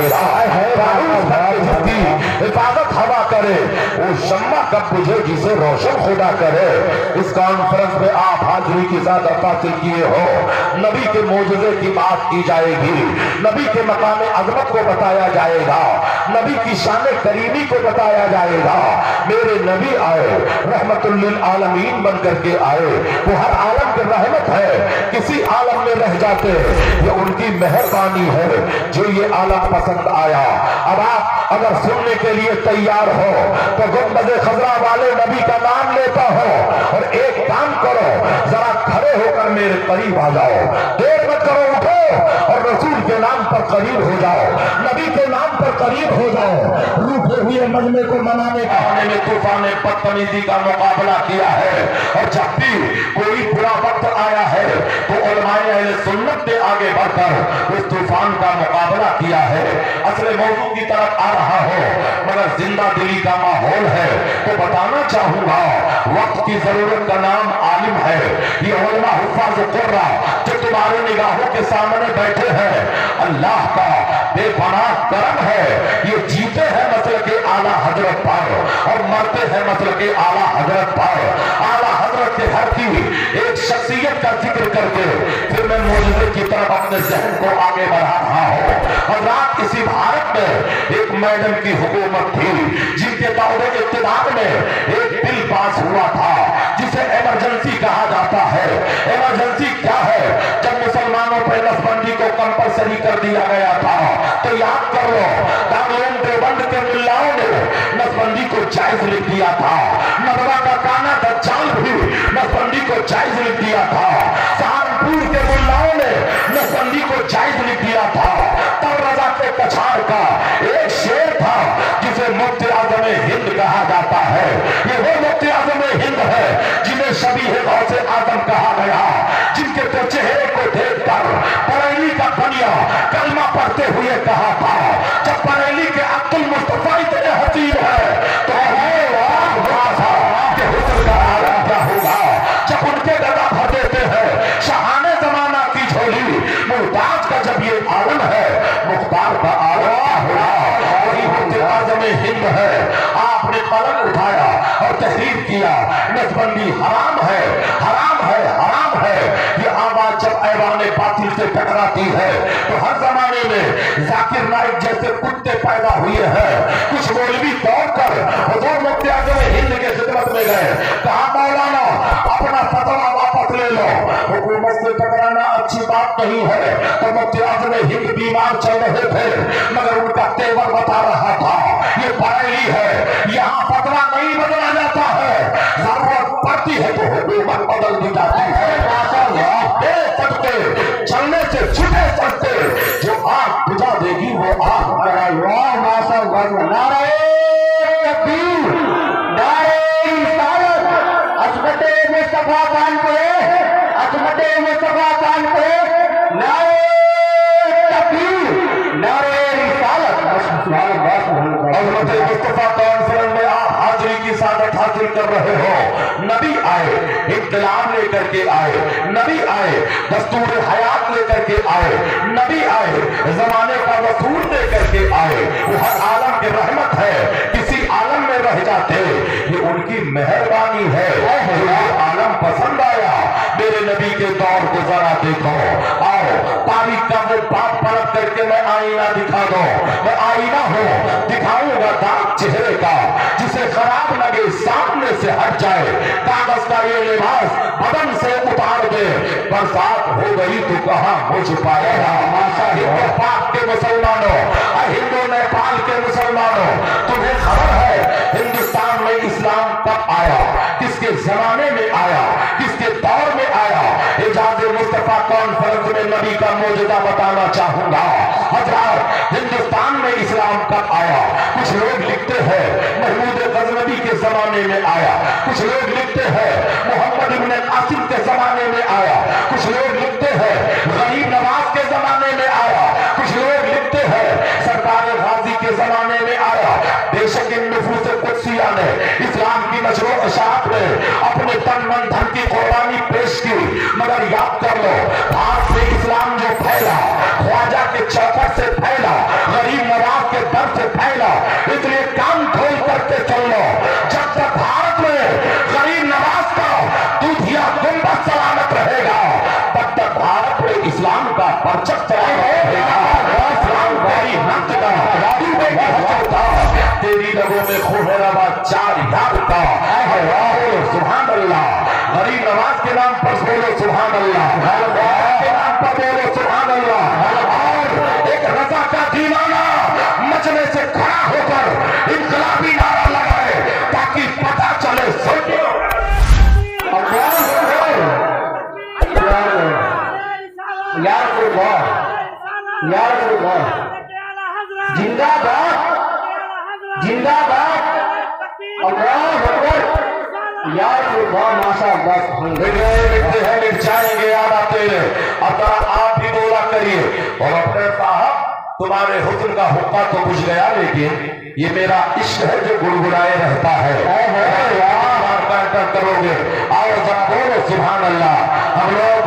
अंधेरा जिसकी हिफाजत हवा करे, वो शम्मा कब बुझे जिसे रोशन खुदा करे। इस कॉन्फ्रेंस में आप हाजिरी की ज़्यादत हासिल किए हो। नबी के मोजज़े की बात की जाएगी, नबी के मकाम अज़मत को बताया जाएगा, नबी की शान करीमी को बताया जाएगा। मेरे नबी आए, रहमतुल लिल आलमीन बन करके आए। वो हर आलम के रहमत है, किसी आलम में रह जाते, ये उनकी मेहरबानी है जो ये आलम पसंद आया। अब आप अगर सुनने के लिए तैयार हो तो गुंबद खजरा वाले नबी का नाम लेता हो, और एक काम करो, जरा खड़े होकर मेरे करीब आ जाओ, देर मत करो, उठो और रसूल के नाम पर करीब हो जाओ, नबी के नाम पर करीब हो जाओ। रूठे हुए मजमे को मनाने का में तूफान बदतमीजी का मुकाबला किया है, और जब भी कोई बुरा वक्त आया है तो उलमाए अहले सुन्नत ने आगे बढ़कर उस तूफान का मुकाबला किया है। असले मौजू की तरफ आ रहा हो मगर जिंदा दिली का माहौल है तो बताना चाहूंगा, वक्त की जरूरत का नाम आलिम है। ये उलमा हुफ्फाज़ कुर्रा जो तुम्हारी निगाहों के सामने बैठे हैं, अल्लाह का बेपनाह करम है। ये जीते हैं मसलक के आला हजरत पर और मरते हैं मसलक के आला हजरत पर। आला हजरत के हर की एक शख्सियत का जिक्र करके फिर मैं मौजूदे की तरफ अपने जहन को आगे बढ़ा रहा हूँ। और रात इसी भारत में एक मैडम की हुकूमत थी जिनके दौरे इत्तेदाद में एक बिल पास हुआ था जिसे इमरजेंसी कहा जाता है। इमरजेंसी क्या है? जब मुसलमानों पर नसबंदी को कंपलसरी कर दिया गया था तो याद कर लो, दारूल देवबंद के मुल्लाओं ने नसबंदी को जायज लिख दिया था। नदवा का काना दज्जाल भी नसबंदी को जायज लिख दिया था। सहारनपुर के मुल्लाओं ने नसबंदी को जायज लिख दिया था। तब रजा के कछार का एक शेर था जिसे मुफ्ती आज़म हिंद कहा जाता है। ये वो मुफ्ती आज़म हिंद है जिन्हें शबीह गौसे आज़म कहा गया, जिनके तो चेहरे को देखकर बरेली का बनिया कलमा पढ़ते हुए कहा था, जब बरेली के अब्दुल मुस्तफा इतने हसीन है तो कि हुस्न का आलम क्या होगा जब उनके गदा भर देते हैं शहाने जमाना की झोली। मुहताज का जब ये आलम है, मुख्तार का आलम क्या होगा? वही मुफ्ती आज़म हिंद है। आपने कलम उठाया और तहरीर किया, नसबंदी हराम है, हराम है, हराम है। ये आवाज जब ऐवाने बातिल से टकराती है तो हर जमाने में जाकिर नाइक जैसे कुत्ते पैदा हुए हैं। कुछ मौलवी दौड़कर हुजूर मुफ्ती आज़म हिंद के खिदमत में गए, कहा मौलाना अपना फतवा वापस ले लो, हुकूमत से टकराना अच्छी बात नहीं है। तो मुफ्ती आज़म हिंद बीमार चल रहे थे मगर उनका तेवर बता रहा था ये बरेली है, यहाँ फतवा नहीं बदला जाता है, जरूरत पड़ती है तो हुकूमत बदल दी जाती है। सकते चलने से छुटे सकते जो आग बुझा देगी वो आग नारे तकबीर, नारे रिसालत, अज़मते मुस्तफा कानपुरे, अज़मते मुस्तफा कानपुरे, नारे तकबीर, नारे रिसालत। अज़मते मुस्तफा कॉन्फ्रेंस में आप हाजिरी की सादत हासिल कर रहे हो। नबी आए, इत्तलाम लेकर के आए, नबी आए, दस्तूर हयात लेकर के आए, नबी आए, जमाने का रसूल लेकर के आए। वो हर आलम की रहमत है, किसी आलम में रह जाते, ये उनकी मेहरबानी है। ये आलम पसंद आया, मेरे नबी के दौर को जरा देखो। आओ तारीख का वो बात पलट करके मैं आईना दिखा दो, मैं आईना हूँ, दिखाऊंगा दाग चेहरे का, जिसे खराब लगे सामने से हट जाए। कागज का ये लिबास बदन से उतार दे, बरसात हो गई तो कहाँ मुझ पाएगा। हिंदू पाक के मुसलमानों, हिंदू नेपाल के मुसलमानों, तुम्हें खबर है हिंदुस्तान में इस्लाम कब आया, किसके जमाने में आया, किसके दौर में आया? इजाज़ मुस्तफा कॉन्फ्रेंस में नबी का मौजूदा बताना चाहूंगा। हजरात, हिंदुस्तान में इस्लाम कब आया? कुछ लोग लिखते हैं महमूद गजनवी के जमाने में आया, कुछ लोग लिखते हैं मोहम्मद इब्न कासिम के जमाने में आया, कुछ लोग लिखते हैं गरीब नवाज के जमाने में आया, कुछ लोग लिखते हैं सरकार गाजी के जमाने में आया। बेशक इन नफूस कुदसिया ने इस्लाम की नशर व इशाअत में अपने तन मन धन की कुर्बानी पेश की, मगर याद कर लो भारत से इस्लाम जो फैला ख्वाजा के चौखट से फैला, गरीब लोगों में खूब रवा चार याफ्ता सुभान अल्लाह। गरीब नवाज के नाम पर बोलो सुभान अल्लाह, के नाम पर बोलो सुभान अल्लाह। और एक रजा का दीवाना मचने से खड़ा होकर इनकलाबी नारा लगाए ताकि पता चले सोचो जिंदाबाद जिंदाबाद अल्लाह अकबर जाएंगे याद आते हैं। अब आप भी बोला करिए और अपने साहब तुम्हारे हुस्न का हुक्का तो बुझ गया लेकिन ये मेरा इश्क है जो गुड़गुड़ाए रहता है। करोगे आओ जब बोलो सुभान अल्लाह। हम लोग